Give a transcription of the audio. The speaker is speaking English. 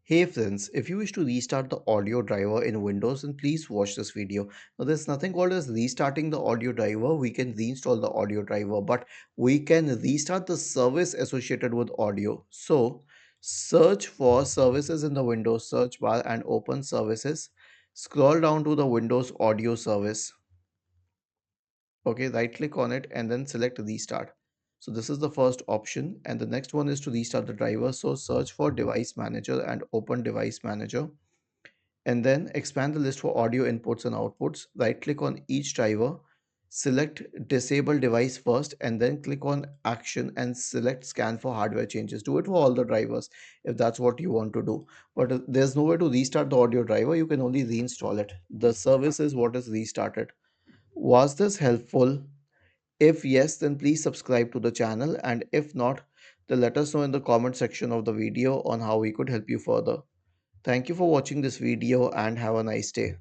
Hey friends, if you wish to restart the audio driver in Windows, then please watch this video. Now, there's nothing called as restarting the audio driver. We can reinstall the audio driver, but we can restart the service associated with audio. So, search for services in the Windows search bar and open services. Scroll down to the Windows audio service. Okay, right click on it and then select restart. So this is the first option, and the next one is to restart the driver. So search for device manager and open device manager, and then expand the list for audio inputs and outputs. Right click on each driver, select disable device first, and then click on action and select scan for hardware changes. Do it for all the drivers if that's what you want to do. But there's no way to restart the audio driver, you can only reinstall it. The service is what is restarted. Was this helpful? If yes, then please subscribe to the channel, and if not, then let us know in the comment section of the video on how we could help you further. Thank you for watching this video and have a nice day.